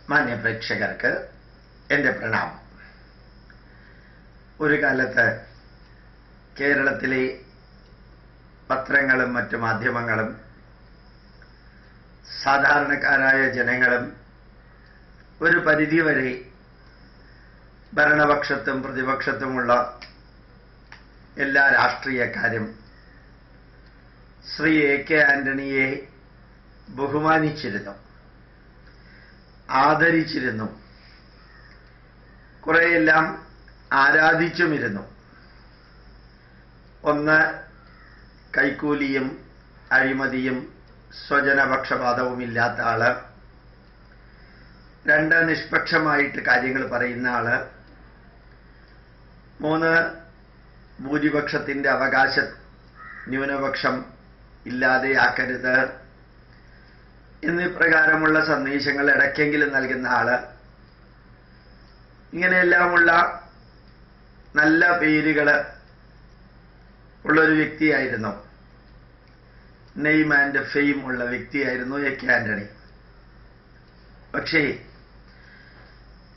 മാന്യപ്രേക്ഷകർക്ക് എൻ്റെ പ്രണാമം. ഒരു കാലത്ത് കേരളത്തിലെ പത്രങ്ങളും മറ്റു മാധ്യമങ്ങളും സാധാരണക്കാരായ ജനങ്ങളും ഒരു പരിധിവരെ ഭരണപക്ഷത്തും പ്രതിപക്ഷത്തുമുള്ള എല്ലാ രാഷ്ട്രീയക്കാരും ശ്രീ A.K. ആന്റണിയെ ബഹുമാനിച്ചിരുന്നു, ആദരിച്ചിരുന്നു, കുറെയെല്ലാം ആരാധിച്ചുമിരുന്നു. ഒന്ന്, കൈക്കൂലിയും അഴിമതിയും സ്വജനപക്ഷപാതവുമില്ലാത്ത ആള്. രണ്ട്, നിഷ്പക്ഷമായിട്ട് കാര്യങ്ങൾ പറയുന്ന ആള്. മൂന്ന്, ഭൂരിപക്ഷത്തിന്റെ അവകാശ ന്യൂനപക്ഷം ഇല്ലാതെയാക്കരുത് എന്നിപ്രകാരമുള്ള സന്ദേശങ്ങൾ ഇടയ്ക്കെങ്കിലും നൽകുന്ന ആള്. ഇങ്ങനെയെല്ലാമുള്ള നല്ല പേരുകള് ഉള്ളൊരു വ്യക്തിയായിരുന്നു, നെയിം ആൻഡ് ഫെയിം ഉള്ള വ്യക്തിയായിരുന്നു A.K. ആന്റണി. പക്ഷേ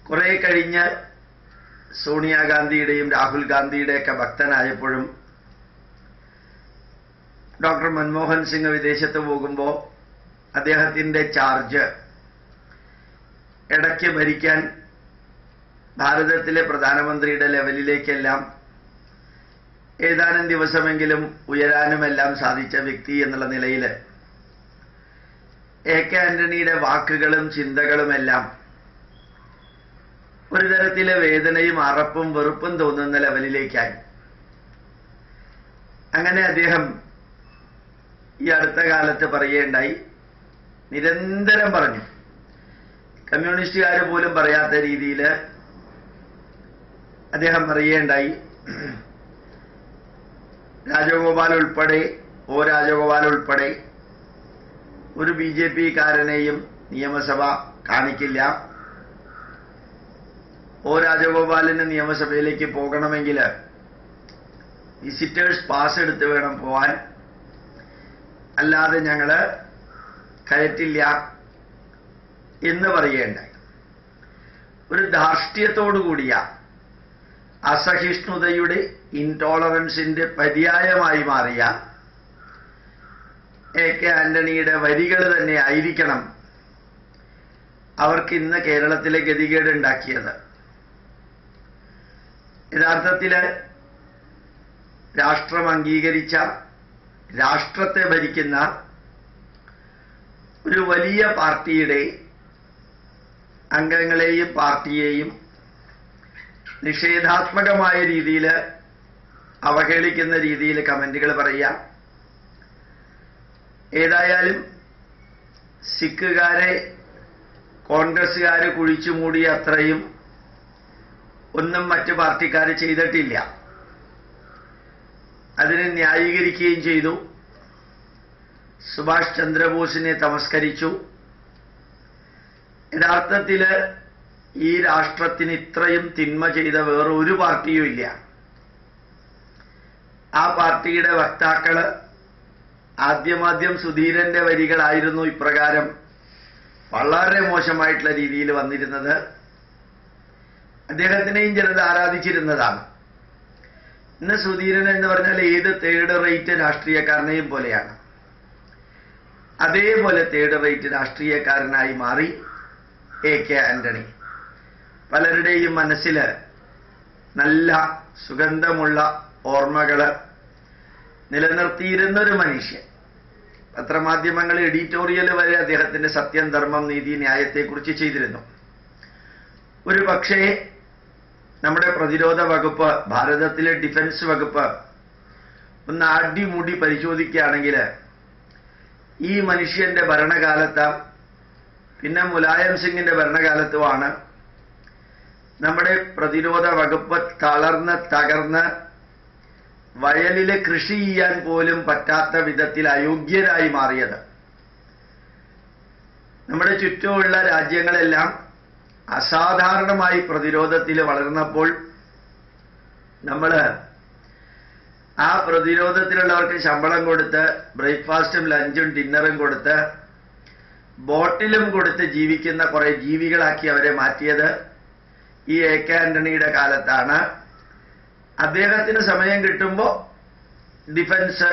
കുറെ കഴിഞ്ഞ് സോണിയാഗാന്ധിയുടെയും രാഹുൽ ഗാന്ധിയുടെയൊക്കെ ഭക്തനായപ്പോഴും ഡോക്ടർ മൻമോഹൻ സിംഗ് വിദേശത്ത് പോകുമ്പോൾ അദ്ദേഹത്തിന്റെ ചാർജ് ഇടയ്ക്ക് ഭരിക്കാൻ ഭാരതത്തിലെ പ്രധാനമന്ത്രിയുടെ ലെവലിലേക്കെല്ലാം ഏതാനും ദിവസമെങ്കിലും ഉയരാനുമെല്ലാം സാധിച്ച വ്യക്തി എന്നുള്ള നിലയിൽ A.K. ആന്റണിയുടെ വാക്കുകളും ചിന്തകളുമെല്ലാം ഒരു തരത്തിലെ വേദനയും അറപ്പും വെറുപ്പും തോന്നുന്ന ലെവലിലേക്കായി. അങ്ങനെ അദ്ദേഹം ഈ അടുത്ത കാലത്ത് പറയുകയുണ്ടായി, നിരന്തരം പറഞ്ഞു, കമ്മ്യൂണിസ്റ്റുകാർ പോലും പറയാത്ത രീതിയിൽ അദ്ദേഹം പറയുകയുണ്ടായി, രാജഗോപാൽ ഉൾപ്പെടെ ഒരു BJP കാരനെയും നിയമസഭ കാണിക്കില്ല. രാജഗോപാലിന് നിയമസഭയിലേക്ക് പോകണമെങ്കിൽ വിസിറ്റേഴ്സ് പാസ് എടുത്ത് വേണം പോവാൻ, അല്ലാതെ ഞങ്ങള് കയറ്റില്ല എന്ന് പറയുകയുണ്ടായി. ഒരു ധാർഷ്ട്യത്തോടുകൂടിയ അസഹിഷ്ണുതയുടെ ഇൻടോളറൻസിന്റെ പര്യായമായി മാറിയ A.K. ആന്റണിയുടെ വരികൾ തന്നെ ആയിരിക്കണം അവർക്ക് ഇന്ന് കേരളത്തിലെ ഗതികേട് ഉണ്ടാക്കിയത്. യഥാർത്ഥത്തില് രാഷ്ട്രം അംഗീകരിച്ച, രാഷ്ട്രത്തെ ഭരിക്കുന്ന ഒരു വലിയ പാർട്ടിയുടെ അംഗങ്ങളെയും പാർട്ടിയെയും നിഷേധാത്മകമായ രീതിയിൽ അവഹേളിക്കുന്ന രീതിയിൽ കമന്റുകൾ പറയുക. ഏതായാലും സിഖുകാരെ കോൺഗ്രസുകാര് കുഴിച്ചു മൂടിയ അത്രയും ഒന്നും മറ്റു പാർട്ടിക്കാർ ചെയ്തിട്ടില്ല. അതിനെ ന്യായീകരിക്കുകയും ചെയ്തു. സുഭാഷ് ചന്ദ്രബോസിനെ തമസ്കരിച്ചു. യഥാർത്ഥത്തില് ഈ രാഷ്ട്രത്തിന് ഇത്രയും തിന്മ ചെയ്ത വേറൊരു പാർട്ടിയും ഇല്ല. ആ പാർട്ടിയുടെ വക്താക്കള് ആദ്യം സുധീരന്റെ വരികളായിരുന്നു ഇപ്രകാരം വളരെ മോശമായിട്ടുള്ള രീതിയിൽ വന്നിരുന്നത്. അദ്ദേഹത്തിനെയും ജനത ആരാധിച്ചിരുന്നതാണ്. ഇന്ന് സുധീരൻ എന്ന് പറഞ്ഞാൽ ഏത് തേർഡ് റേറ്റ് രാഷ്ട്രീയക്കാരനെയും പോലെയാണ്. അതേപോലെ തേർഡ് റേറ്റ് രാഷ്ട്രീയക്കാരനായി മാറി A.K. ആന്റണി. പലരുടെയും മനസ്സിൽ നല്ല സുഗന്ധമുള്ള ഓർമ്മകള് നിലനിർത്തിയിരുന്നൊരു മനുഷ്യൻ. പത്രമാധ്യമങ്ങൾ എഡിറ്റോറിയൽ വരെ അദ്ദേഹത്തിന്റെ സത്യം, ധർമ്മം, നീതി, ന്യായത്തെക്കുറിച്ച് ചെയ്തിരുന്നു. ഒരു പക്ഷേ നമ്മുടെ പ്രതിരോധ വകുപ്പ്, ഭാരതത്തിലെ ഡിഫൻസ് വകുപ്പ് ഒന്ന് അടിമുടി പരിശോധിക്കുകയാണെങ്കിൽ ഈ മനുഷ്യന്റെ ഭരണകാലത്ത്, പിന്നെ മുലായം സിംഗിന്റെ ഭരണകാലത്തുമാണ് നമ്മുടെ പ്രതിരോധ വകുപ്പ് തകർന്ന് വയലില് കൃഷി ചെയ്യാൻ പോലും പറ്റാത്ത വിധത്തിൽ അയോഗ്യരായി മാറിയത്. നമ്മുടെ ചുറ്റുമുള്ള രാജ്യങ്ങളെല്ലാം അസാധാരണമായി പ്രതിരോധത്തിൽ വളർന്നപ്പോൾ നമ്മൾ ആ പ്രതിരോധത്തിലുള്ളവർക്ക് ശമ്പളം കൊടുത്ത് ബ്രേക്ക്ഫാസ്റ്റും ലഞ്ചും ഡിന്നറും കൊടുത്ത് ബോട്ടിലും കൊടുത്ത് ജീവിക്കുന്ന കുറെ ജീവികളാക്കി അവരെ മാറ്റിയത് ഈ എ കെ ആന്റണിയുടെ കാലത്താണ്. അദ്ദേഹത്തിന് സമയം കിട്ടുമ്പോൾ ഡിഫൻസ്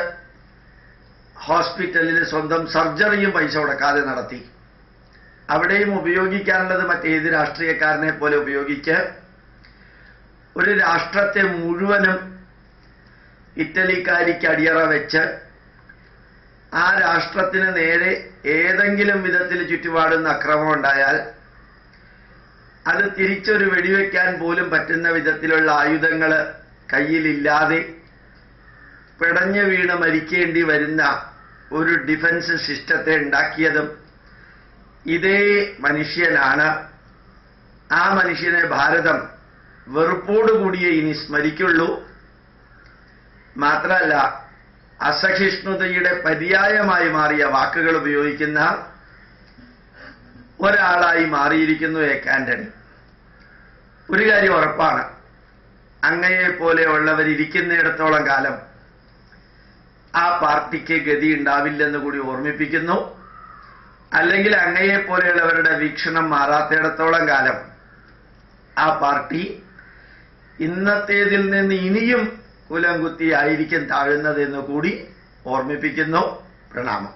ഹോസ്പിറ്റലിൽ സ്വന്തം സർജറിയും പൈസ കൊടുക്കാതെ നടത്തി. അവിടെയും ഉപയോഗിക്കാനുള്ളത് മറ്റേത് രാഷ്ട്രീയക്കാരനെ പോലെ ഉപയോഗിച്ച് ഒരു രാഷ്ട്രത്തെ മുഴുവനും ഇറ്റലിക്കാരിക്ക് അടിയറ വെച്ച് ആ രാഷ്ട്രത്തിന് നേരെ ഏതെങ്കിലും വിധത്തിൽ ചുറ്റുപാടുന്ന അക്രമം ഉണ്ടായാൽ അത് തിരിച്ചൊരു വെടിവെക്കാൻ പോലും പറ്റുന്ന വിധത്തിലുള്ള ആയുധങ്ങൾ കയ്യിലില്ലാതെ പിടഞ്ഞു വീണ് മരിക്കേണ്ടി വരുന്ന ഒരു ഡിഫൻസ് സിസ്റ്റത്തെ ഉണ്ടാക്കിയതും ഇതേ മനുഷ്യനാണ്. ആ മനുഷ്യനെ ഭാരതം വെറുപ്പോടുകൂടിയേ ഇനി സ്മരിക്കുള്ളൂ. മാത്രമല്ല, അസഹിഷ്ണുതയുടെ പര്യായമായി മാറിയ വാക്കുകൾ ഉപയോഗിക്കുന്ന ഒരാളായി മാറിയിരിക്കുന്നു എ കെ ആന്റണി. ഒരു കാര്യം ഉറപ്പാണ്, അങ്ങയെ പോലെയുള്ളവരിയ്ക്കുന്നിടത്തോളം കാലം ആ പാർട്ടിക്ക് ഗതി ഉണ്ടാവില്ലെന്ന് കൂടി ഓർമ്മിപ്പിക്കുന്നു. അല്ലെങ്കിൽ അങ്ങയെ പോലെയുള്ളവരുടെ വീക്ഷണം മാറാത്തിടത്തോളം കാലം ആ പാർട്ടി ഇന്നത്തേതിൽ നിന്ന് ഇനിയും കുലം കുത്തിയായിരിക്കും താഴുന്നതെന്ന് കൂടി ഓർമ്മിപ്പിക്കുന്നു. പ്രണാമം.